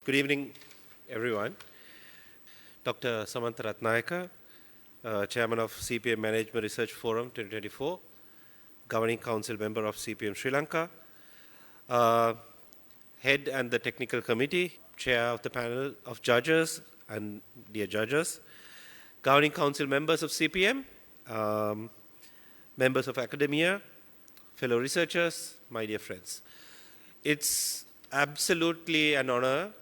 Good evening, everyone. Dr. Samantha Ratnayaka, Chairman of CPM Management Research Forum 2024, Governing Council Member of CPM Sri Lanka, Head and the Technical Committee, Chair of the Panel of Judges and dear judges, Governing Council Members of CPM, members of academia, fellow researchers, my dear friends. It's absolutely an honor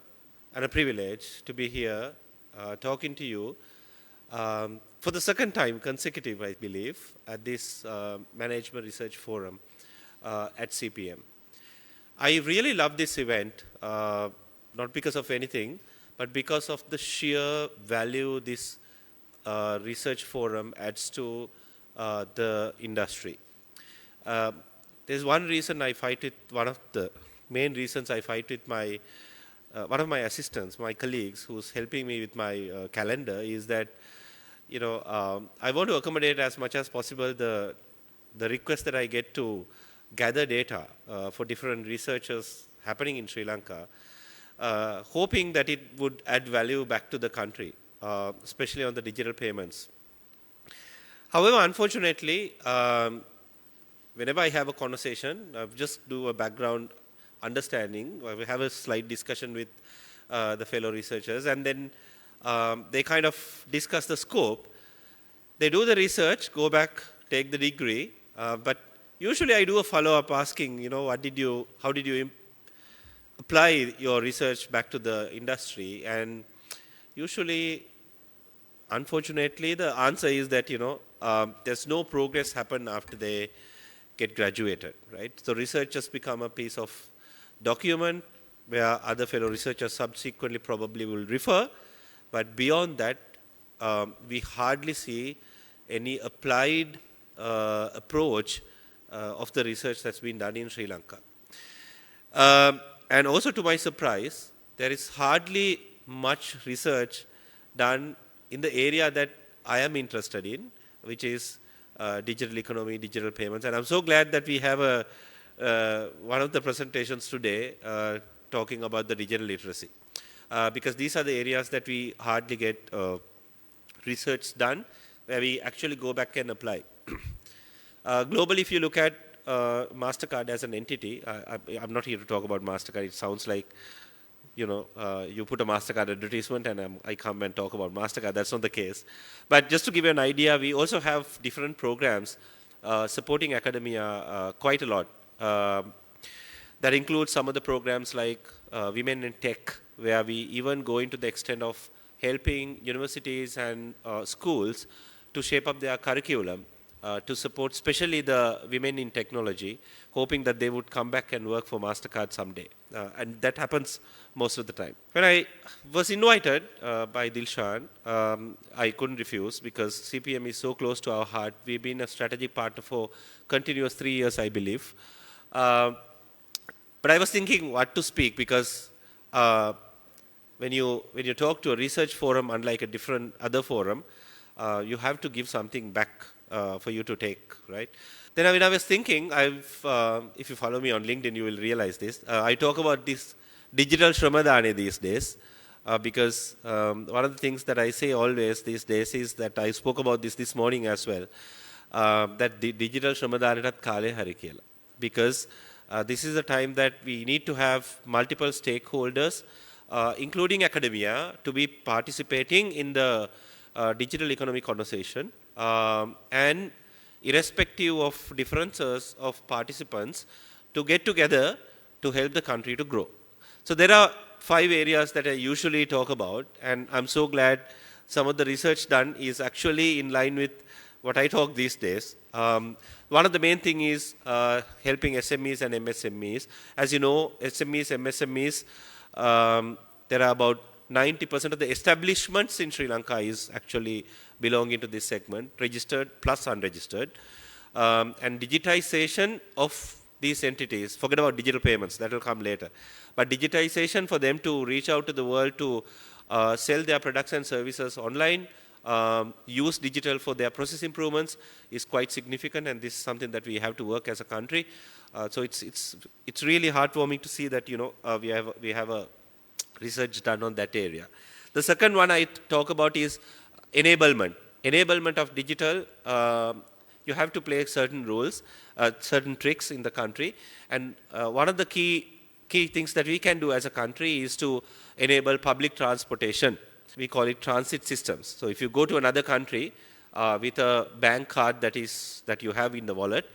and a privilege to be here talking to you for the second time consecutive, I believe, at this Management Research Forum at CPM. I really love this event, not because of anything, but because of the sheer value this research forum adds to the industry. There's one reason I fight it, one of the main reasons I fight with my one of my assistants, my colleagues, who's helping me with my calendar, is that I want to accommodate as much as possible the request that I get to gather data for different researchers happening in Sri Lanka, hoping that it would add value back to the country, especially on the digital payments. However, unfortunately, whenever I have a conversation, I just do a background understanding. We have a slight discussion with the fellow researchers, and then they kind of discuss the scope. They do the research, go back, take the degree, but usually I do a follow-up asking, how did you apply your research back to the industry? And usually, unfortunately, the answer is that, there's no progress happen after they get graduated, right? So research just become a piece of document where other fellow researchers subsequently probably will refer, but beyond that, we hardly see any applied approach of the research that's been done in Sri Lanka. And also to my surprise, there is hardly much research done in the area that I am interested in, which is digital economy, digital payments. And I'm so glad that we have one of the presentations today talking about the digital literacy, because these are the areas that we hardly get research done, where we actually go back and apply. Globally, if you look at MasterCard as an entity, I'm not here to talk about MasterCard. It sounds like, you put a MasterCard advertisement and I come and talk about MasterCard. That's not the case. But just to give you an idea, we also have different programs supporting academia quite a lot. That includes some of the programs like Women in Tech, where we even go into the extent of helping universities and schools to shape up their curriculum to support especially the women in technology, hoping that they would come back and work for MasterCard someday. And that happens most of the time. When I was invited by Dilshan, I couldn't refuse, because CPM is so close to our heart. We've been a strategic partner for continuous 3 years, I believe. But I was thinking what to speak, because when you talk to a research forum, unlike a different other forum, you have to give something back for you to take, right? Then when I was thinking, if you follow me on LinkedIn, you will realize this. I talk about this digital shramadane these days, because one of the things that I say always these days is that I spoke about this morning as well, that the digital shramadane tat kale hari kiyala, because this is a time that we need to have multiple stakeholders, including academia, to be participating in the digital economy conversation, and irrespective of differences of participants, to get together to help the country to grow. So there are 5 areas that I usually talk about, and I'm so glad some of the research done is actually in line with what I talk these days. One of the main thing is helping SMEs and MSMEs. As you know, SMEs, MSMEs, there are about 90% of the establishments in Sri Lanka is actually belonging to this segment, registered plus unregistered. And digitization of these entities, forget about digital payments, that will come later. But digitization for them to reach out to the world to sell their products and services online, use digital for their process improvements is quite significant, and this is something that we have to work as a country. So it's really heartwarming to see that we have a research done on that area. The second one I talk about is enablement. Enablement of digital, you have to play certain rules, certain tricks in the country. And one of the key things that we can do as a country is to enable public transportation. We call it transit systems. So if you go to another country with a bank card that you have in the wallet,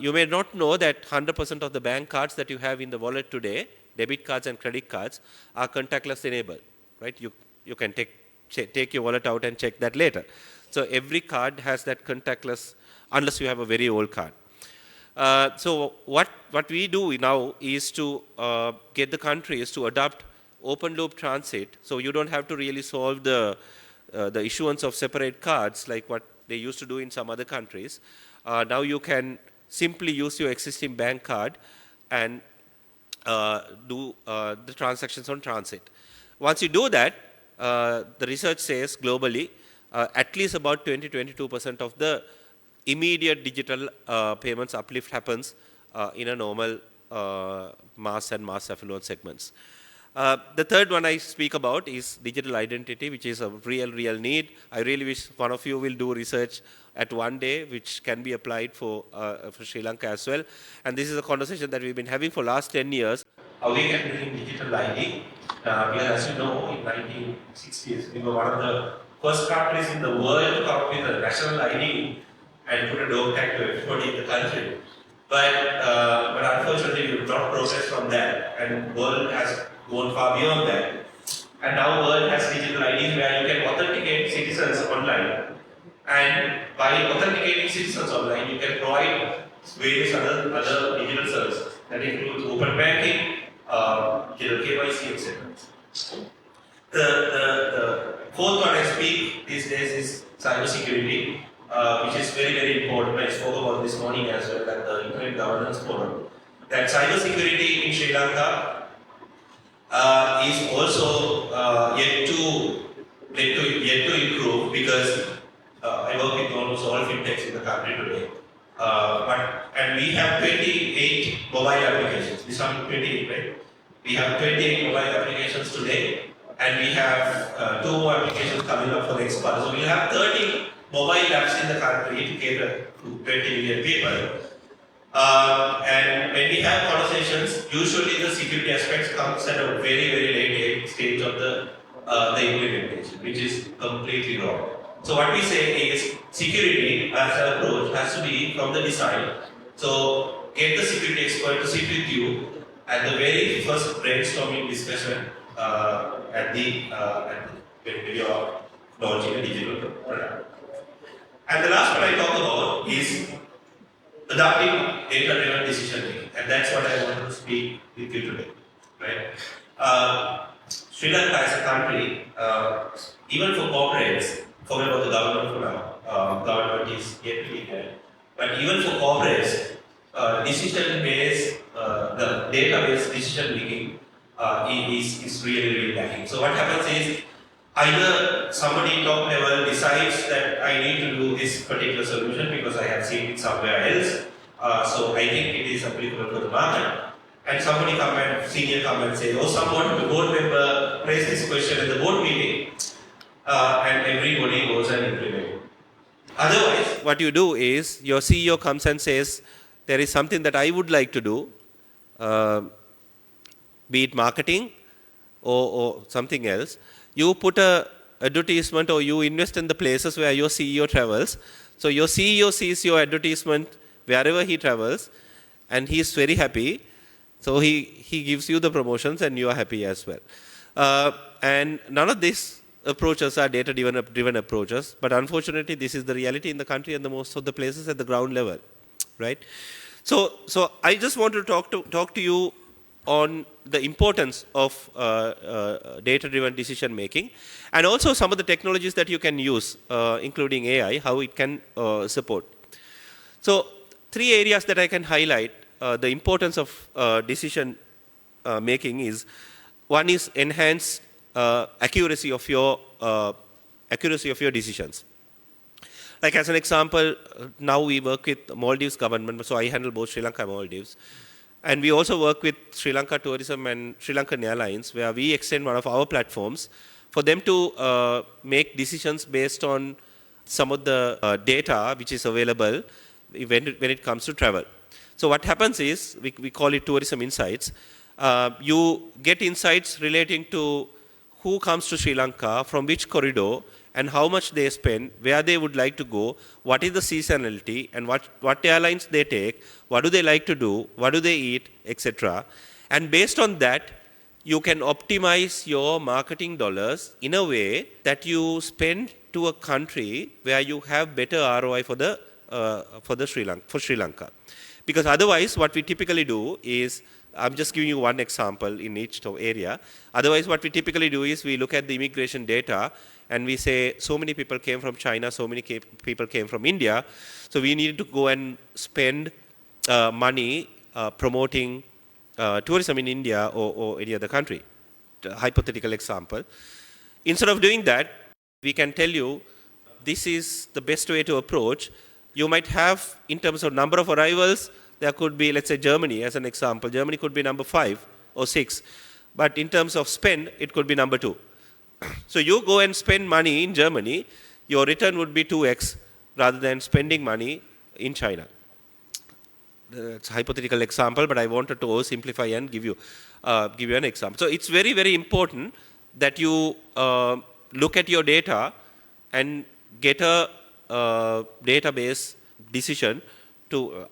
you may not know that 100% of the bank cards that you have in the wallet today, debit cards and credit cards, are contactless enabled, right? You can take your wallet out and check that later. So every card has that contactless, unless you have a very old card. So what we do now is to get the countries to adopt open loop transit, so you don't have to really solve the issuance of separate cards like what they used to do in some other countries. Now you can simply use your existing bank card and do the transactions on transit. Once you do that, the research says globally, at least about 20-22% of the immediate digital payments uplift happens in a normal mass and mass affluent segments. The third one I speak about is digital identity, which is a real need. I really wish one of you will do research at one day, which can be applied for Sri Lanka as well. And this is a conversation that we've been having for last 10 years. How we can bring digital ID. Because as you know, in 1960s, we were one of the first countries in the world to come up with a national ID and put a dog tag to everybody in the country. But unfortunately, we have not progressed from that, and the world has gone far beyond that. And now the world has digital IDs where you can authenticate citizens online. And by authenticating citizens online, you can provide various other digital services. That includes open banking, digital KYC, etc. The fourth one I speak these days is cybersecurity, which is very important. I spoke about this morning as well at the Internet Governance Forum. That cybersecurity in Sri Lanka is also yet to improve, because I work with almost all fintechs in the country today. And we have 28 mobile applications. This one 28, right? We have 28 mobile applications today, and we have 2 more applications coming up for next quarter. So we'll have 30 mobile apps in the country to cater to 20 million people. And when we have conversations, usually the security aspects comes at a very late stage of the implementation, which is completely wrong. So what we say is security as an approach has to be from the design. So get the security expert to sit with you at the very first brainstorming discussion when you are launching a digital product. And the last one I talk about is adopting data-driven decision making, and that's what I want to speak with you today. Right? Sri Lanka as a country, even for corporates, forget about the government for now. Government is yet to be there. But even for corporates, decision-based, the data-based decision making is really lacking. So what happens is, either somebody top level decides that I need to do this particular solution because I have seen it somewhere else, so I think it is applicable for the market. And somebody senior come and say, oh, the board member raised this question at the board meeting, and everybody goes and implements it. Otherwise, what you do is, your CEO comes and says, there is something that I would like to do, be it marketing or something else. You put a advertisement, or you invest in the places where your CEO travels. So your CEO sees your advertisement wherever he travels, and he is very happy. So he gives you the promotions, and you are happy as well. And none of these approaches are data-driven approaches, but unfortunately this is the reality in the country and the most of the places at the ground level, right? So I just want to talk to you on the importance of data-driven decision making, and also some of the technologies that you can use, including AI, how it can support. So 3 areas that I can highlight the importance of decision making is, one is enhanced accuracy of your decisions. Like as an example, now we work with Maldives government, so I handle both Sri Lanka and Maldives. And we also work with Sri Lanka Tourism and Sri Lankan Airlines, where we extend one of our platforms for them to make decisions based on some of the data which is available when it comes to travel. So what happens is, we call it Tourism Insights. You get insights relating to who comes to Sri Lanka, from which corridor, and how much they spend, where they would like to go, what is the seasonality, and what airlines they take, what do they like to do, what do they eat, etc. And based on that, you can optimize your marketing dollars in a way that you spend to a country where you have better ROI for Sri Lanka. Because otherwise, what we typically do is, I'm just giving you one example in each area. Otherwise, what we typically do is we look at the immigration data and we say, so many people came from China, so many people came from India, so we need to go and spend money promoting tourism in India or any other country. Hypothetical example. Instead of doing that, we can tell you, this is the best way to approach. You might have, in terms of number of arrivals, there could be, let's say Germany as an example. Germany could be number 5 or 6. But in terms of spend, it could be number 2. So you go and spend money in Germany, your return would be 2x rather than spending money in China. It's a hypothetical example, but I wanted to simplify and give you an example. So it's very, very important that you look at your data and get a database decision to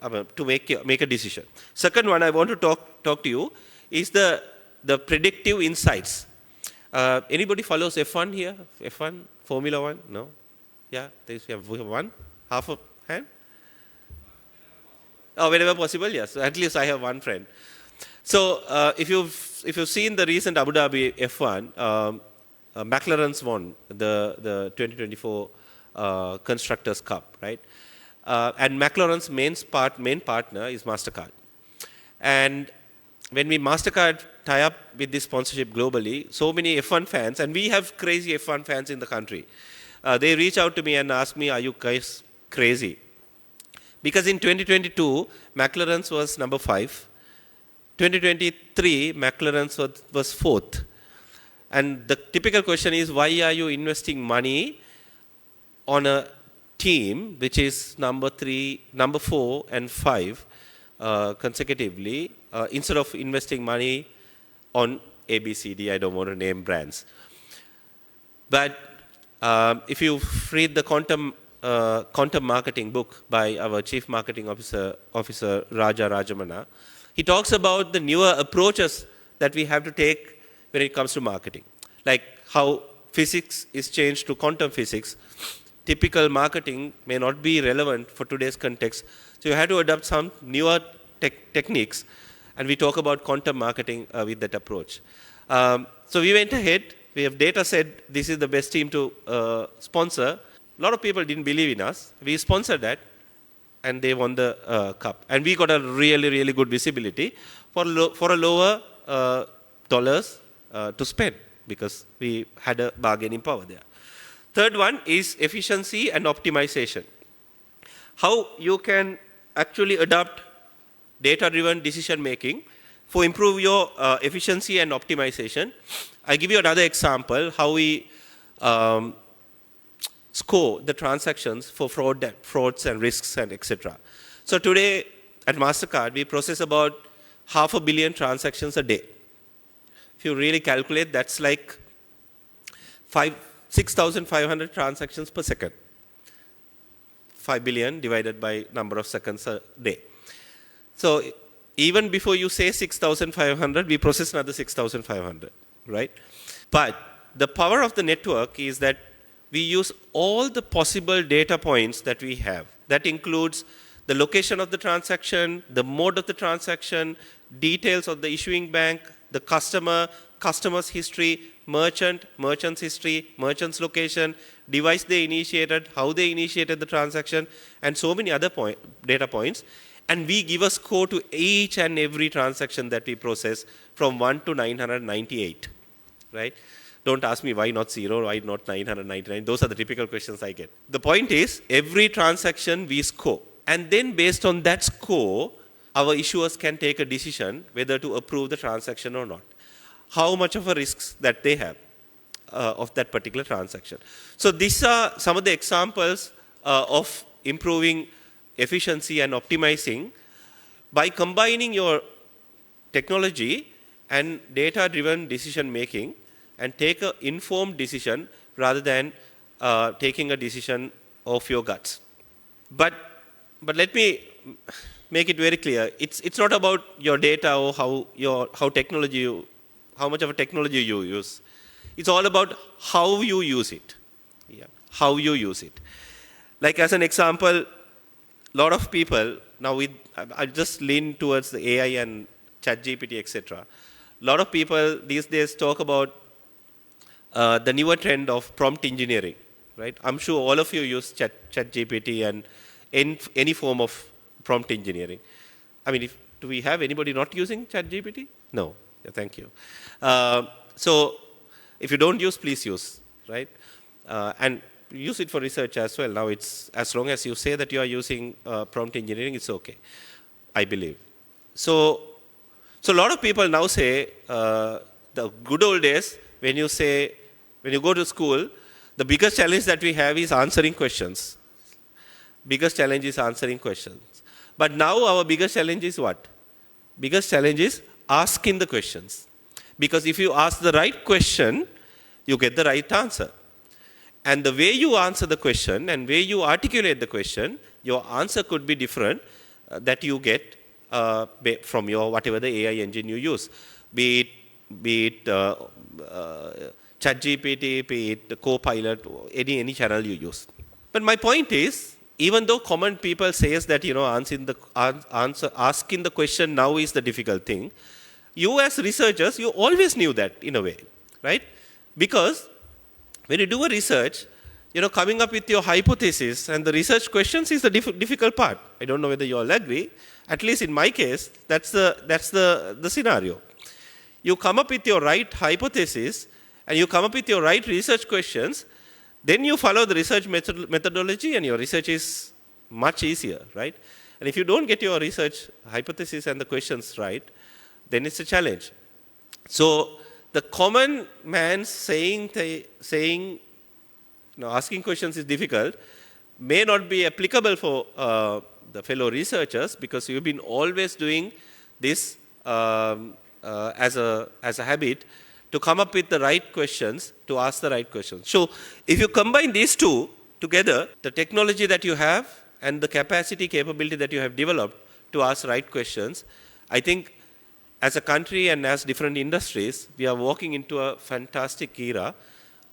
make a decision. Second one I want to talk to you is the predictive insights. Anybody follows F1 here? F1, Formula 1? No? Yeah, we have one, half a hand. Oh, whenever possible, yes. At least I have one friend. So if you've seen the recent Abu Dhabi F1, McLaren's won the 2024 Constructors Cup, right? And McLaren's main partner is MasterCard. And when we MasterCard tie up with this sponsorship globally, so many F1 fans, and we have crazy F1 fans in the country, they reach out to me and ask me, are you guys crazy? Because in 2022, McLaren's was number 5. 2023, McLaren's was 4th. And the typical question is, why are you investing money on a team which is number 4 and 5 consecutively, instead of investing money on ABCD, I don't want to name brands. But if you read the quantum marketing book by our Chief Marketing Officer Raja Rajamana, he talks about the newer approaches that we have to take when it comes to marketing. Like how physics is changed to quantum physics. Typical marketing may not be relevant for today's context. So you have to adopt some newer techniques. And we talk about quantum marketing with that approach. So we went ahead. We have data said this is the best team to sponsor. A lot of people didn't believe in us. We sponsored that, and they won the cup. And we got a really, really good visibility for a lower dollars to spend, because we had a bargaining power there. Third one is efficiency and optimization. How you can actually adopt data-driven decision making for improve your efficiency and optimization. I give you another example how we score the transactions for frauds and risks and etc. So today at MasterCard we process about 500 million transactions a day. If you really calculate, that's like 6,500 transactions per second. 5 billion divided by number of seconds a day. So even before you say 6,500, we process another 6,500, right? But the power of the network is that we use all the possible data points that we have. That includes the location of the transaction, the mode of the transaction, details of the issuing bank, the customer's history, merchant's history, merchant's location, device they initiated, how they initiated the transaction, and so many other data points. And we give a score to each and every transaction that we process from 1 to 998, right? Don't ask me why not 0, why not 999. Those are the typical questions I get. The point is, every transaction we score. And then based on that score, our issuers can take a decision whether to approve the transaction or not. How much of a risk that they have of that particular transaction. So these are some of the examples of improving efficiency and optimizing by combining your technology and data-driven decision making and take an informed decision rather than taking a decision of your guts. But let me make it very clear. It's not about your data or how much of a technology you use. It's all about how you use it. Yeah, how you use it. Like as an example, a lot of people now I just lean towards the AI and ChatGPT, etc. A lot of people these days talk about the newer trend of prompt engineering, right? I'm sure all of you use ChatGPT and any form of prompt engineering. I mean, do we have anybody not using ChatGPT? No. Yeah, thank you. So if you don't use, please use, right? And use it for research as well. Now it's, as long as you say that you are using prompt engineering, it's okay, I believe. So a lot of people now say, the good old days, when you go to school, the biggest challenge that we have is answering questions. Biggest challenge is answering questions. But now our biggest challenge is what? Biggest challenge is asking the questions. Because if you ask the right question, you get the right answer. And the way you answer the question and way you articulate the question, your answer could be different that you get from your whatever the AI engine you use. Be it ChatGPT, be it Copilot, any channel you use. But my point is, even though common people says that asking the question now is the difficult thing, you as researchers, you always knew that in a way, right? Because when you do a research, coming up with your hypothesis and the research questions is the difficult part. I don't know whether you all agree. At least in my case, that's the scenario. You come up with your right hypothesis and you come up with your right research questions, then you follow the research methodology and your research is much easier, right? And if you don't get your research hypothesis and the questions right, then it's a challenge. So the common man asking questions is difficult may not be applicable for the fellow researchers because you've been always doing this as a habit to come up with the right questions, to ask the right questions. So if you combine these two together, the technology that you have and the capability that you have developed to ask right questions, I think as a country and as different industries, we are walking into a fantastic era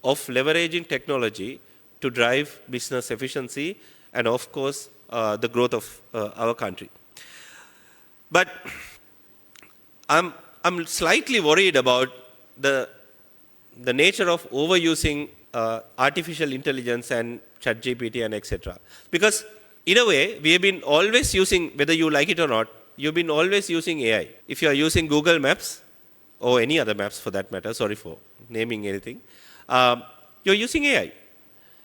of leveraging technology to drive business efficiency and, of course, the growth of our country. But I'm slightly worried about the nature of overusing artificial intelligence and ChatGPT and etc. Because in a way, we have been always using, whether you like it or not, you've been always using AI. If you are using Google Maps, or any other maps for that matter, sorry for naming anything, you're using AI.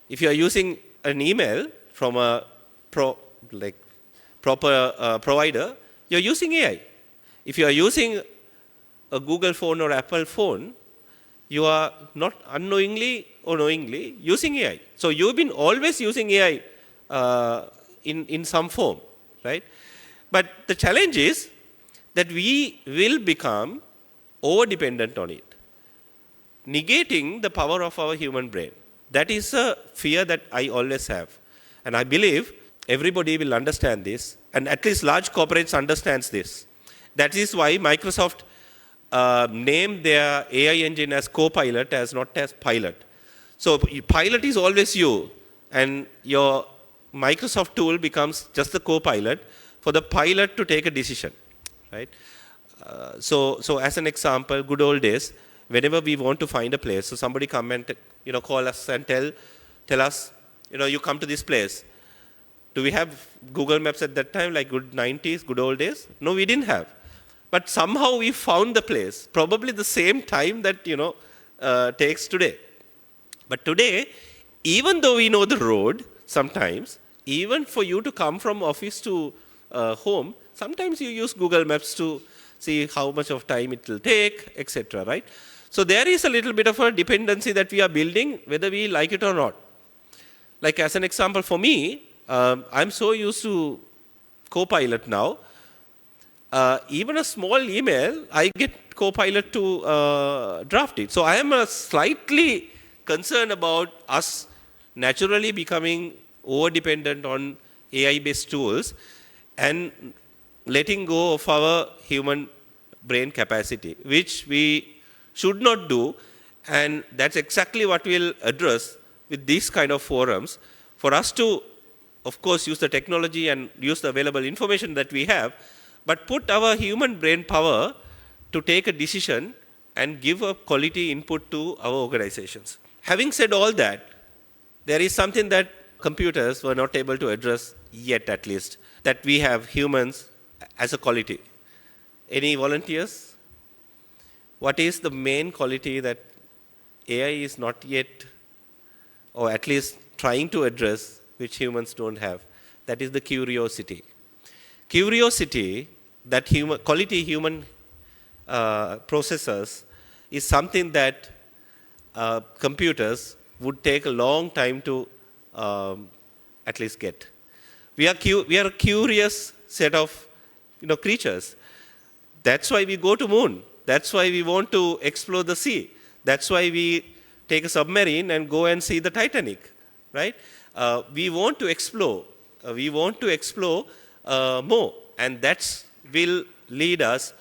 If you are using an email from a proper provider, you're using AI. If you are using a Google phone or Apple phone, you are not unknowingly or knowingly using AI. So you've been always using AI in some form, right? But the challenge is that we will become over-dependent on it, negating the power of our human brain. That is a fear that I always have. And I believe everybody will understand this, and at least large corporates understands this. That is why Microsoft named their AI engine as Copilot, as not as Pilot. So Pilot is always you, and your Microsoft tool becomes just the Copilot for the pilot to take a decision, right? So as an example, good old days, whenever we want to find a place, so somebody come and call us and tell us, you come to this place. Do we have Google Maps at that time, like good 90s, good old days? No, we didn't have. But somehow we found the place, probably the same time that takes today. But today, even though we know the road, sometimes, even for you to come from office to home, Sometimes you use Google Maps to see how much of time it will take, etc., right? So there is a little bit of a dependency that we are building, whether we like it or not. Like as an example for me, I'm so used to Copilot now. Even a small email, I get Copilot to draft it. So I am slightly concerned about us naturally becoming over-dependent on AI-based tools and letting go of our human brain capacity, which we should not do. And that's exactly what we'll address with these kind of forums. For us to, of course, use the technology and use the available information that we have, but put our human brain power to take a decision and give a quality input to our organizations. Having said all that, there is something that computers were not able to address yet, at least, that we have humans as a quality. Any volunteers? What is the main quality that AI is not yet, or at least trying to address, which humans don't have? That is the curiosity. Curiosity, that quality human processors, is something that computers would take a long time to at least get. We are a curious set of creatures. That's why we go to moon. That's why we want to explore the sea. That's why we take a submarine and go and see the Titanic, right? We want to explore. We want to explore more, and that will lead us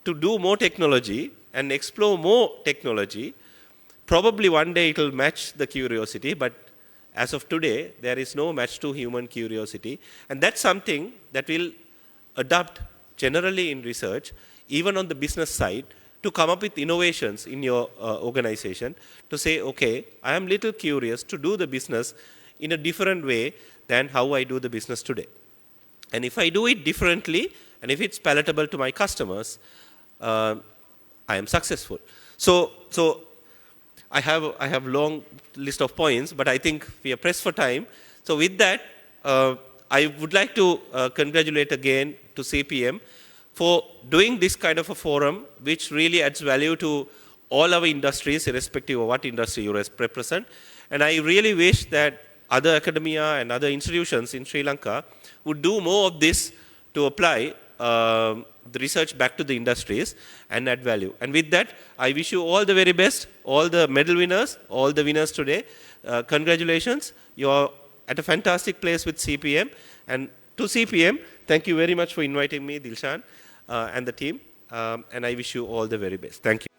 to do more technology and explore more technology. Probably one day it will match the curiosity, but as of today, there is no match to human curiosity. And that's something that will adopt generally in research, even on the business side, to come up with innovations in your organization, to say, okay, I am little curious to do the business in a different way than how I do the business today. And if I do it differently, and if it's palatable to my customers, I am successful. So I have long list of points, but I think we are pressed for time. So with that, I would like to congratulate again to CPM for doing this kind of a forum, which really adds value to all our industries, irrespective of what industry you represent. And I really wish that other academia and other institutions in Sri Lanka would do more of this to apply the research back to the industries and add value. And with that, I wish you all the very best, all the medal winners, all the winners today. Congratulations. You are at a fantastic place with CPM. And to CPM, thank you very much for inviting me, Dilshan, and the team. And I wish you all the very best. Thank you.